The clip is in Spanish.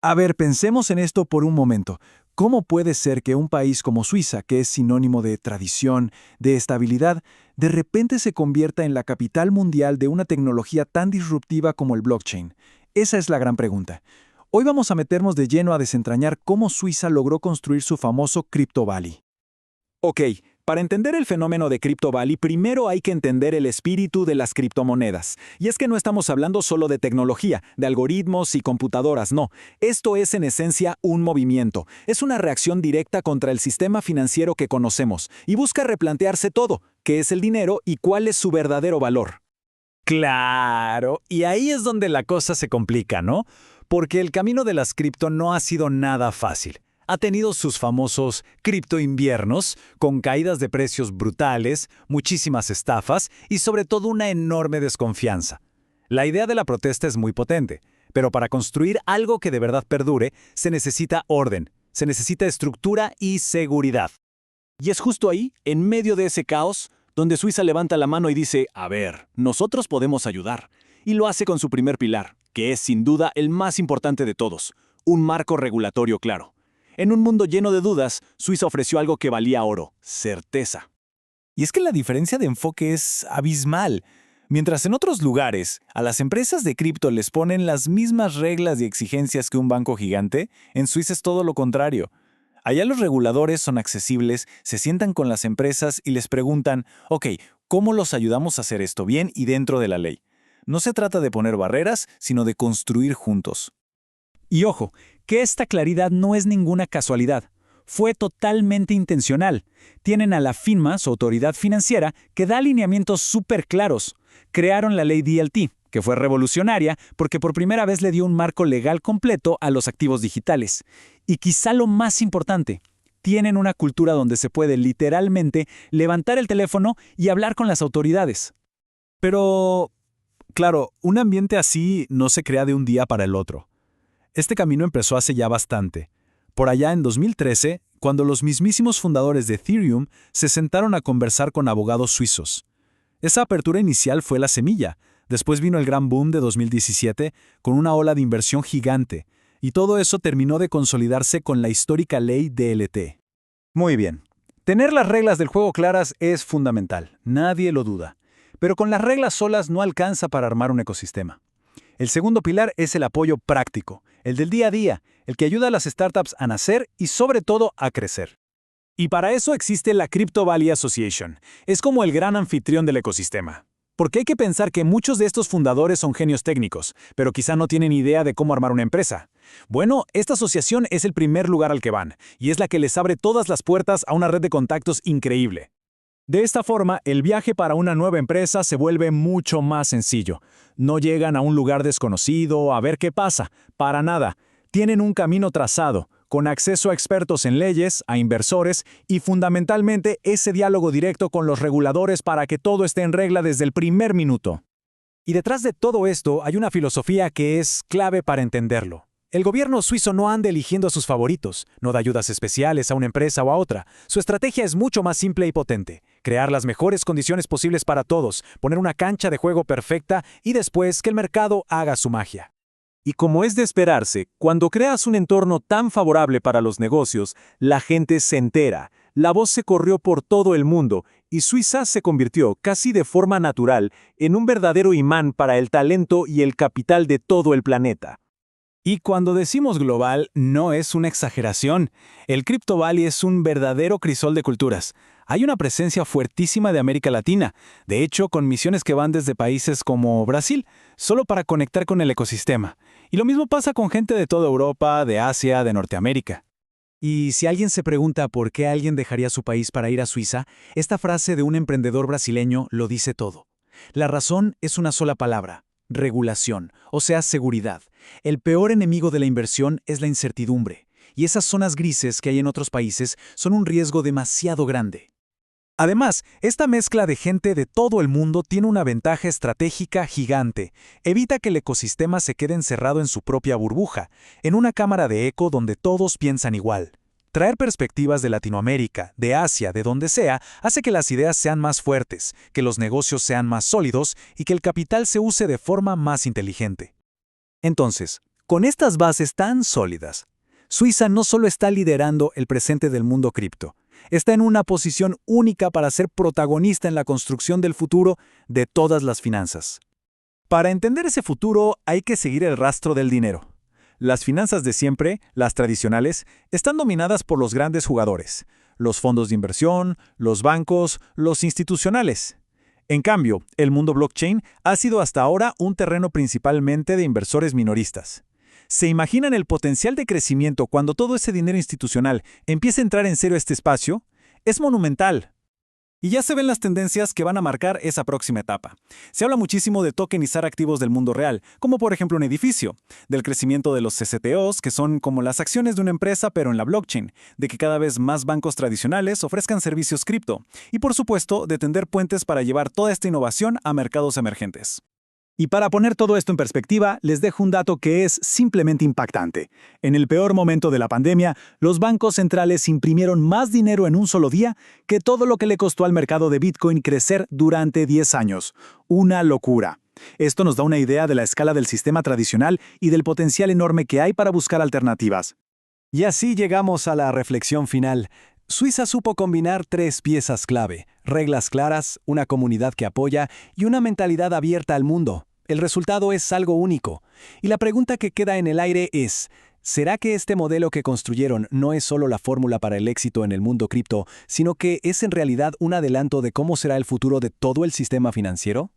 A ver, pensemos en esto por un momento. ¿Cómo puede ser que un país como Suiza, que es sinónimo de tradición, de estabilidad, de repente se convierta en la capital mundial de una tecnología tan disruptiva como el blockchain? Esa es la gran pregunta. Hoy vamos a meternos de lleno a desentrañar cómo Suiza logró construir su famoso Crypto Valley. Ok, para entender el fenómeno de Crypto Valley, primero hay que entender el espíritu de las criptomonedas. Y es que no estamos hablando solo de tecnología, de algoritmos y computadoras, no. Esto es en esencia un movimiento. Es una reacción directa contra el sistema financiero que conocemos y busca replantearse todo, qué es el dinero y cuál es su verdadero valor. Claro, y ahí es donde la cosa se complica, ¿no? Porque el camino de las cripto no ha sido nada fácil. Ha tenido sus famosos cripto inviernos, con caídas de precios brutales, muchísimas estafas y sobre todo una enorme desconfianza. La idea de la protesta es muy potente, pero para construir algo que de verdad perdure, se necesita orden, se necesita estructura y seguridad. Y es justo ahí, en medio de ese caos, donde Suiza levanta la mano y dice, a ver, nosotros podemos ayudar. Y lo hace con su primer pilar, que es sin duda el más importante de todos, un marco regulatorio claro. En un mundo lleno de dudas, Suiza ofreció algo que valía oro, certeza. Y es que la diferencia de enfoque es abismal. Mientras en otros lugares a las empresas de cripto les ponen las mismas reglas y exigencias que un banco gigante, en Suiza es todo lo contrario. Allá los reguladores son accesibles, se sientan con las empresas y les preguntan, ok, ¿cómo los ayudamos a hacer esto bien y dentro de la ley? No se trata de poner barreras, sino de construir juntos. Y ojo, que esta claridad no es ninguna casualidad. Fue totalmente intencional. Tienen a la FINMA, su autoridad financiera, que da alineamientos súper claros. Crearon la ley DLT, que fue revolucionaria porque por primera vez le dio un marco legal completo a los activos digitales. Y quizá lo más importante, tienen una cultura donde se puede literalmente levantar el teléfono y hablar con las autoridades. Pero, claro, un ambiente así no se crea de un día para el otro. Este camino empezó hace ya bastante. Por allá en 2013, cuando los mismísimos fundadores de Ethereum se sentaron a conversar con abogados suizos. Esa apertura inicial fue la semilla. Después vino el gran boom de 2017 con una ola de inversión gigante, y todo eso terminó de consolidarse con la histórica ley DLT. Muy bien. Tener las reglas del juego claras es fundamental, nadie lo duda. Pero con las reglas solas no alcanza para armar un ecosistema. El segundo pilar es el apoyo práctico, el del día a día, el que ayuda a las startups a nacer y sobre todo a crecer. Y para eso existe la Crypto Valley Association. Es como el gran anfitrión del ecosistema. Porque hay que pensar que muchos de estos fundadores son genios técnicos, pero quizá no tienen idea de cómo armar una empresa. Bueno, esta asociación es el primer lugar al que van, y es la que les abre todas las puertas a una red de contactos increíble. De esta forma, el viaje para una nueva empresa se vuelve mucho más sencillo. No llegan a un lugar desconocido a ver qué pasa, para nada. Tienen un camino trazado, con acceso a expertos en leyes, a inversores y fundamentalmente ese diálogo directo con los reguladores para que todo esté en regla desde el primer minuto. Y detrás de todo esto hay una filosofía que es clave para entenderlo. El gobierno suizo no anda eligiendo a sus favoritos, no da ayudas especiales a una empresa o a otra. Su estrategia es mucho más simple y potente. Crear las mejores condiciones posibles para todos, poner una cancha de juego perfecta y después que el mercado haga su magia. Y como es de esperarse, cuando creas un entorno tan favorable para los negocios, la gente se entera. La voz se corrió por todo el mundo y Suiza se convirtió, casi de forma natural, en un verdadero imán para el talento y el capital de todo el planeta. Y cuando decimos global, no es una exageración. El Crypto Valley es un verdadero crisol de culturas. Hay una presencia fuertísima de América Latina, de hecho, con misiones que van desde países como Brasil, solo para conectar con el ecosistema. Y lo mismo pasa con gente de toda Europa, de Asia, de Norteamérica. Y si alguien se pregunta por qué alguien dejaría su país para ir a Suiza, esta frase de un emprendedor brasileño lo dice todo. La razón es una sola palabra: regulación, o sea, seguridad. El peor enemigo de la inversión es la incertidumbre, y esas zonas grises que hay en otros países son un riesgo demasiado grande. Además, esta mezcla de gente de todo el mundo tiene una ventaja estratégica gigante. Evita que el ecosistema se quede encerrado en su propia burbuja, en una cámara de eco donde todos piensan igual. Traer perspectivas de Latinoamérica, de Asia, de donde sea, hace que las ideas sean más fuertes, que los negocios sean más sólidos y que el capital se use de forma más inteligente. Entonces, Con estas bases tan sólidas, Suiza no solo está liderando el presente del mundo cripto, está en una posición única para ser protagonista en la construcción del futuro de todas las finanzas. Para entender ese futuro hay que seguir el rastro del dinero. Las finanzas de siempre, las tradicionales, están dominadas por los grandes jugadores, los fondos de inversión, los bancos, los institucionales. En cambio, el mundo blockchain ha sido hasta ahora un terreno principalmente de inversores minoristas. ¿Se imaginan el potencial de crecimiento cuando todo ese dinero institucional empiece a entrar en serio a este espacio? Es monumental. Y ya se ven las tendencias que van a marcar esa próxima etapa. Se habla muchísimo de tokenizar activos del mundo real, como por ejemplo un edificio, del crecimiento de los CCTOs, que son como las acciones de una empresa pero en la blockchain, de que cada vez más bancos tradicionales ofrezcan servicios cripto, y por supuesto de tender puentes para llevar toda esta innovación a mercados emergentes. Y para poner todo esto en perspectiva, les dejo un dato que es simplemente impactante. En el peor momento de la pandemia, los bancos centrales imprimieron más dinero en un solo día que todo lo que le costó al mercado de Bitcoin crecer durante 10 años. Una locura. Esto nos da una idea de la escala del sistema tradicional y del potencial enorme que hay para buscar alternativas. Y así llegamos a la reflexión final. Suiza supo combinar 3 piezas clave: reglas claras, una comunidad que apoya y una mentalidad abierta al mundo. El resultado es algo único. Y la pregunta que queda en el aire es, ¿será que este modelo que construyeron no es solo la fórmula para el éxito en el mundo cripto, sino que es en realidad un adelanto de cómo será el futuro de todo el sistema financiero?